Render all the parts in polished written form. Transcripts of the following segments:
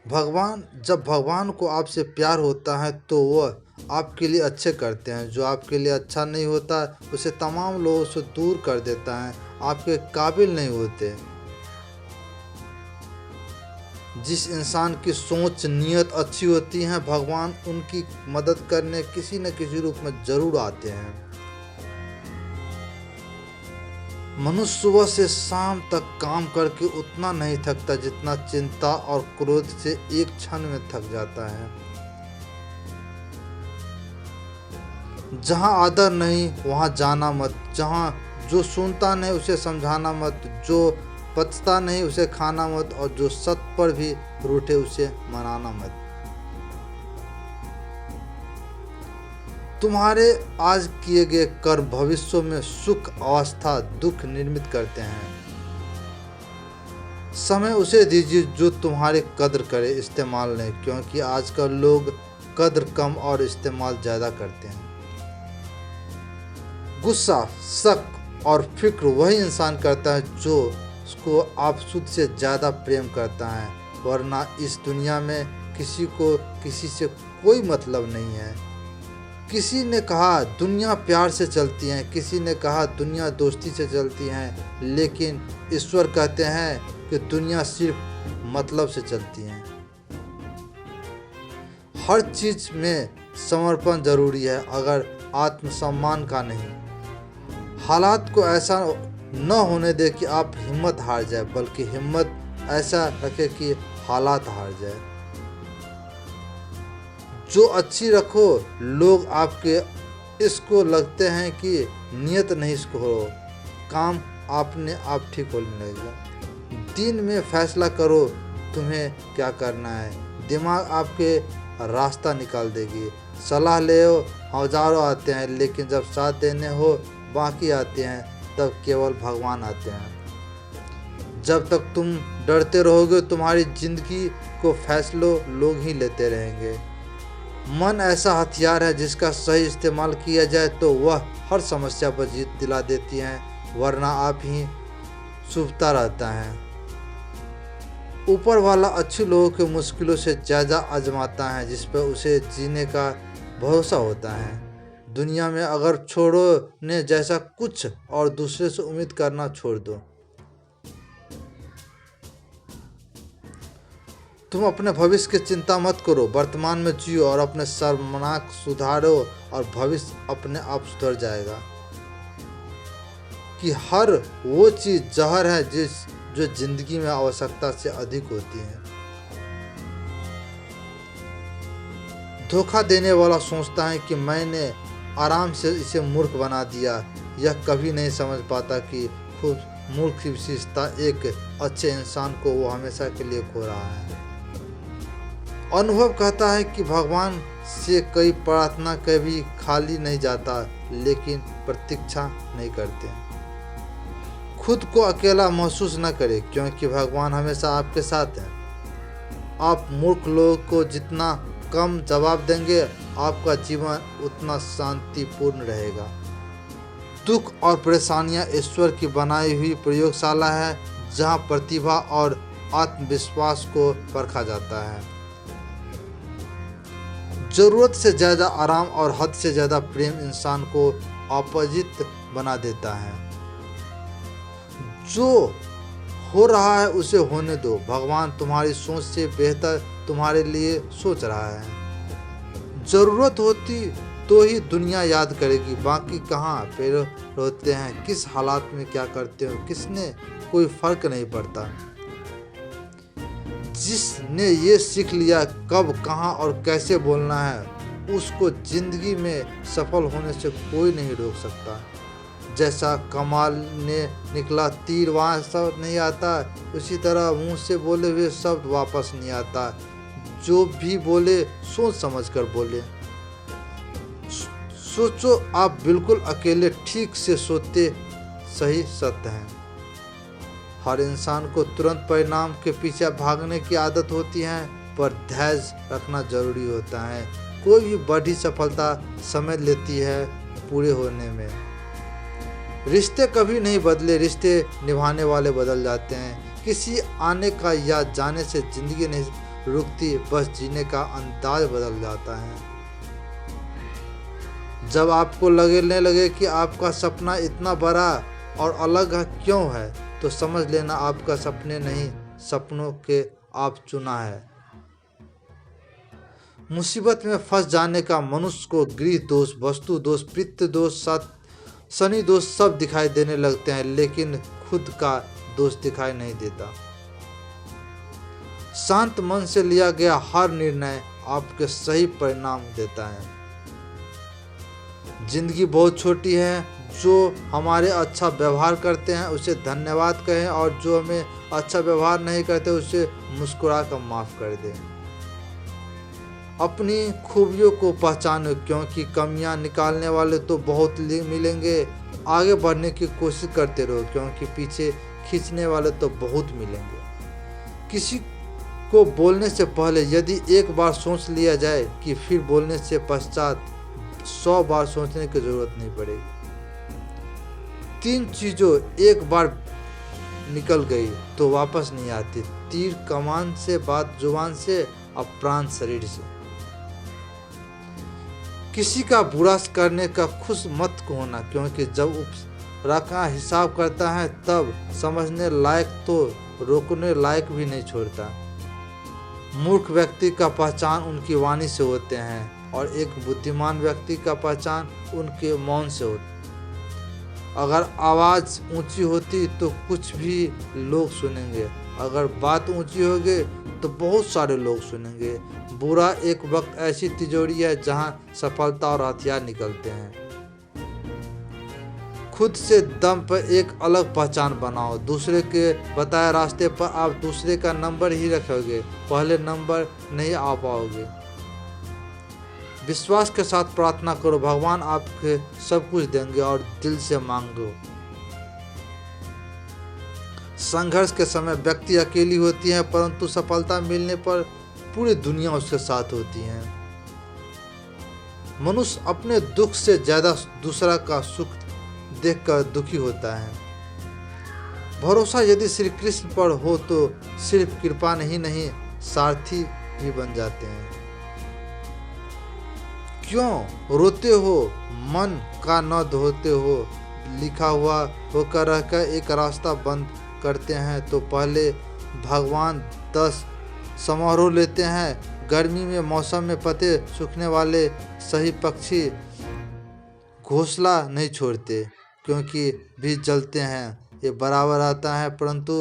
जब भगवान को आपसे प्यार होता है तो वह आपके लिए अच्छे करते हैं। जो आपके लिए अच्छा नहीं होता उसे तमाम लोगों से दूर कर देता है। आपके काबिल नहीं होते। जिस इंसान की सोच नीयत अच्छी होती है, भगवान उनकी मदद करने किसी न किसी रूप में जरूर आते हैं। मनुष्य सुबह से शाम तक काम करके उतना नहीं थकता जितना चिंता और क्रोध से एक क्षण में थक जाता है। जहां आदर नहीं वहां जाना मत। जहां जो सुनता नहीं उसे समझाना मत। जो पचता नहीं उसे खाना मत। और जो सत पर भी रूठे उसे मनाना मत। तुम्हारे आज किए गए कर्म भविष्य में सुख अवस्था दुख निर्मित करते हैं। समय उसे दीजिए जो तुम्हारे कद्र करे, इस्तेमाल नहीं, क्योंकि आजकल लोग कद्र कम और इस्तेमाल ज़्यादा करते हैं। गुस्सा शक और फिक्र वही इंसान करता है जो उसको आपसुद से ज़्यादा प्रेम करता है, वरना इस दुनिया में किसी को किसी से कोई मतलब नहीं है। किसी ने कहा दुनिया प्यार से चलती है, किसी ने कहा दुनिया दोस्ती से चलती है, लेकिन ईश्वर कहते हैं कि दुनिया सिर्फ मतलब से चलती है। हर चीज में समर्पण जरूरी है, अगर आत्मसम्मान का नहीं। हालात को ऐसा न होने दे कि आप हिम्मत हार जाए, बल्कि हिम्मत ऐसा रखे कि हालात हार जाए। जो अच्छी रखो, लोग आपके इसको लगते हैं कि नियत नहीं इसको हो, काम आपने आप ठीक होने लगेगा। दिन में फैसला करो तुम्हें क्या करना है, दिमाग आपके रास्ता निकाल देगी। सलाह ले हजारों आते हैं, लेकिन जब साथ देने हो बाकी आते हैं, तब केवल भगवान आते हैं। जब तक तुम डरते रहोगे तुम्हारी जिंदगी को फैसलों लोग ही लेते रहेंगे। मन ऐसा हथियार है जिसका सही इस्तेमाल किया जाए तो वह हर समस्या पर जीत दिला देती है, वरना आप ही चुभता रहता है। ऊपर वाला अच्छे लोगों के मुश्किलों से ज़्यादा आजमाता है जिस पर उसे जीने का भरोसा होता है। दुनिया में अगर छोड़ने जैसा कुछ और दूसरे से उम्मीद करना छोड़ दो। तुम अपने भविष्य की चिंता मत करो, वर्तमान में जियो और अपने शर्मनाक सुधारो और भविष्य अपने आप सुधर जाएगा। कि हर वो चीज जहर है जो जिंदगी में आवश्यकता से अधिक होती है। धोखा देने वाला सोचता है कि मैंने आराम से इसे मूर्ख बना दिया। यह कभी नहीं समझ पाता कि खुद मूर्ख की विशेषता एक अच्छे इंसान को वो हमेशा के लिए खो रहा है। अनुभव कहता है कि भगवान से कई प्रार्थना कभी खाली नहीं जाता, लेकिन प्रतीक्षा नहीं करते। खुद को अकेला महसूस न करें, क्योंकि भगवान हमेशा आपके साथ हैं। आप मूर्ख लोगों को जितना कम जवाब देंगे, आपका जीवन उतना शांतिपूर्ण रहेगा। दुख और परेशानियां ईश्वर की बनाई हुई प्रयोगशाला है, जहां प्रतिभा और आत्मविश्वास को परखा जाता है। जरूरत से ज़्यादा आराम और हद से ज़्यादा प्रेम इंसान को अपजित बना देता है। जो हो रहा है उसे होने दो, भगवान तुम्हारी सोच से बेहतर तुम्हारे लिए सोच रहा है। जरूरत होती तो ही दुनिया याद करेगी, बाकी कहाँ पे होते हैं, किस हालात में क्या करते हो, किसने कोई फर्क नहीं पड़ता। जिसने ये सीख लिया कब कहाँ और कैसे बोलना है, उसको जिंदगी में सफल होने से कोई नहीं रोक सकता। जैसा कमाल ने निकला तीर वहाँ सब नहीं आता, उसी तरह मुंह से बोले हुए शब्द वापस नहीं आता। जो भी बोले सोच समझ कर बोले। सोचो आप बिल्कुल अकेले ठीक से सोते सही सत्य है। हर इंसान को तुरंत परिणाम के पीछे भागने की आदत होती है, पर धैर्य रखना जरूरी होता है। कोई भी बड़ी सफलता समय लेती है पूरे होने में। रिश्ते कभी नहीं बदले, रिश्ते निभाने वाले बदल जाते हैं। किसी आने का या जाने से जिंदगी नहीं रुकती, बस जीने का अंदाज बदल जाता है। जब आपको लगने लगे कि आपका सपना इतना बड़ा और अलग क्यों है, तो समझ लेना आपका सपने नहीं, सपनों के आप चुना है। मुसीबत में फंस जाने का मनुष्य को गृह दोष, वस्तु दोष, पितृ दोष, शनि दोष सब दिखाई देने लगते हैं, लेकिन खुद का दोष दिखाई नहीं देता। शांत मन से लिया गया हर निर्णय आपके सही परिणाम देता है। जिंदगी बहुत छोटी है, जो हमारे अच्छा व्यवहार करते हैं उसे धन्यवाद कहें, और जो हमें अच्छा व्यवहार नहीं करते उसे मुस्कुरा कर माफ कर दें। अपनी खूबियों को पहचानो, क्योंकि कमियां निकालने वाले तो बहुत मिलेंगे। आगे बढ़ने की कोशिश करते रहो, क्योंकि पीछे खींचने वाले तो बहुत मिलेंगे। किसी को बोलने से पहले यदि एक बार सोच लिया जाए कि फिर बोलने से पश्चात 100 बार सोचने की जरूरत नहीं पड़ेगी। 3 चीज़ों एक बार निकल गई तो वापस नहीं आती। तीर कमान से, बात जुबान से, और प्राण शरीर से। किसी का बुरा करने का खुश मत होना, क्योंकि जब उपरा का हिसाब करता है तब समझने लायक तो रोकने लायक भी नहीं छोड़ता। मूर्ख व्यक्ति का पहचान उनकी वाणी से होते हैं, और एक बुद्धिमान व्यक्ति का पहचान उनके मौन से होता है। अगर आवाज़ ऊंची होती तो कुछ भी लोग सुनेंगे, अगर बात ऊंची होगी तो बहुत सारे लोग सुनेंगे। बुरा एक वक्त ऐसी तिजोरी है जहां सफलता और हथियार निकलते हैं। खुद से दम पर एक अलग पहचान बनाओ। दूसरे के बताए रास्ते पर आप दूसरे का नंबर ही रखोगे, पहले नंबर नहीं आ पाओगे। विश्वास के साथ प्रार्थना करो, भगवान आपके सब कुछ देंगे, और दिल से मांगो। संघर्ष के समय व्यक्ति अकेली होती है, परंतु सफलता मिलने पर पूरी दुनिया उसके साथ होती है। मनुष्य अपने दुख से ज्यादा दूसरा का सुख देखकर दुखी होता है। भरोसा यदि श्री कृष्ण पर हो तो सिर्फ कृपा नहीं सारथी भी बन जाते हैं। क्यों रोते हो, मन का न धोते हो। लिखा हुआ होकर रहकर एक रास्ता बंद करते हैं तो पहले भगवान 10 समारोह लेते हैं। गर्मी में मौसम में पत्ते सूखने वाले सही पक्षी घोंसला नहीं छोड़ते, क्योंकि भी जलते हैं। ये बराबर आता है, परंतु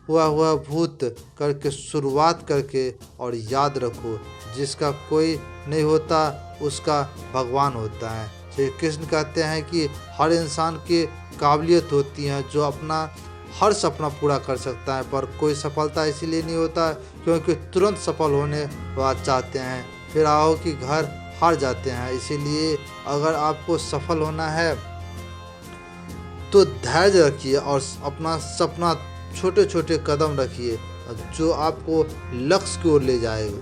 हुआ भूत करके शुरुआत करके, और याद रखो जिसका कोई नहीं होता उसका भगवान होता है। श्री कृष्ण कहते हैं कि हर इंसान की काबिलियत होती है जो अपना हर सपना पूरा कर सकता है, पर कोई सफलता इसीलिए नहीं होता क्योंकि तुरंत सफल होने बाद चाहते हैं, फिर आओ कि घर हार जाते हैं। इसीलिए अगर आपको सफल होना है तो धैर्य रखिए और अपना सपना छोटे छोटे कदम रखिए जो आपको लक्ष्य की ओर ले जाएगा।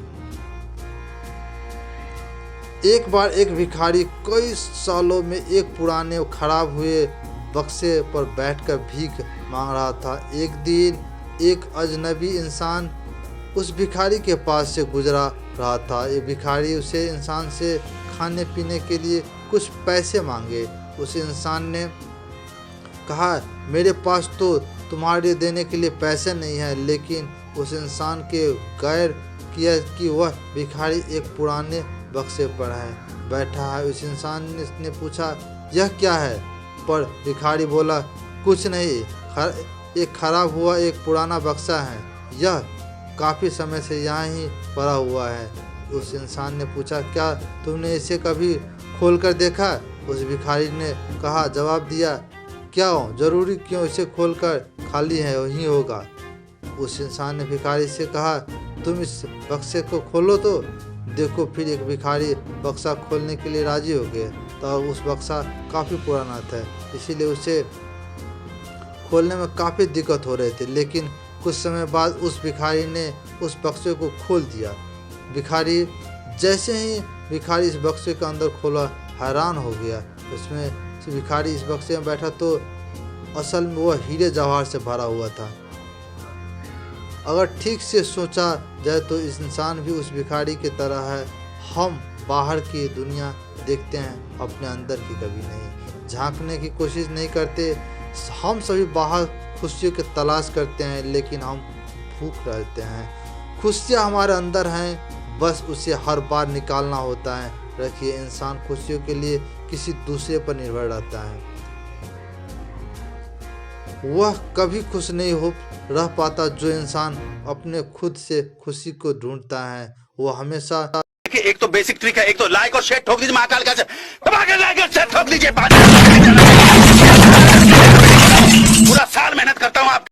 एक बार एक भिखारी कई सालों में एक पुराने खराब हुए बक्से पर बैठकर भीख मांग रहा था। एक दिन एक अजनबी इंसान उस भिखारी के पास से गुजरा रहा था। ये भिखारी उसे इंसान से खाने पीने के लिए कुछ पैसे मांगे। उस इंसान ने कहा, मेरे पास तो तुम्हारे देने के लिए पैसे नहीं है, लेकिन उस इंसान के गैर किया कि वह भिखारी एक पुराने बक्से पर है बैठा है। उस इंसान ने पूछा, यह क्या है? पर भिखारी बोला, कुछ नहीं, एक खराब हुआ एक पुराना बक्सा है, यह काफ़ी समय से यहाँ ही पड़ा हुआ है। उस इंसान ने पूछा, क्या तुमने इसे कभी खोलकर देखा? उस भिखारी ने कहा, जवाब दिया, क्या हो, जरूरी क्यों, इसे खोलकर खाली है वही होगा। उस इंसान ने भिखारी से कहा, तुम इस बक्से को खोलो तो देखो। फिर एक भिखारी बक्सा खोलने के लिए राजी हो गए। तो उस बक्सा काफ़ी पुराना था, इसीलिए उसे खोलने में काफ़ी दिक्कत हो रही थी। लेकिन कुछ समय बाद उस भिखारी ने उस बक्से को खोल दिया। भिखारी जैसे ही भिखारी इस बक्से के अंदर खोला, हैरान हो गया। उसमें भिखारी इस बक्से में बैठा तो असल में वह हीरे जवाहर से भरा हुआ था। अगर ठीक से सोचा जाए तो इस इंसान भी उस भिखारी की तरह है। हम बाहर की दुनिया देखते हैं, अपने अंदर की कभी नहीं झांकने की कोशिश नहीं करते। हम सभी बाहर खुशियों की तलाश करते हैं, लेकिन हम भूख रहते हैं। खुशियाँ हमारे अंदर हैं, बस उसे हर बार निकालना होता है। रखिए, इंसान खुशियों के लिए किसी दूसरे पर निर्भर रहता है, वह कभी खुश नहीं हो रह पाता। जो इंसान अपने खुद से खुशी को ढूंढता है, वह हमेशा एक तो बेसिक ट्रिक है, एक तो लाइक और शेयर ठोक दीजिए, महाकाल का दबा के लाइक और शेयर ठोक दीजिए। पूरा साल मेहनत करता हूँ आप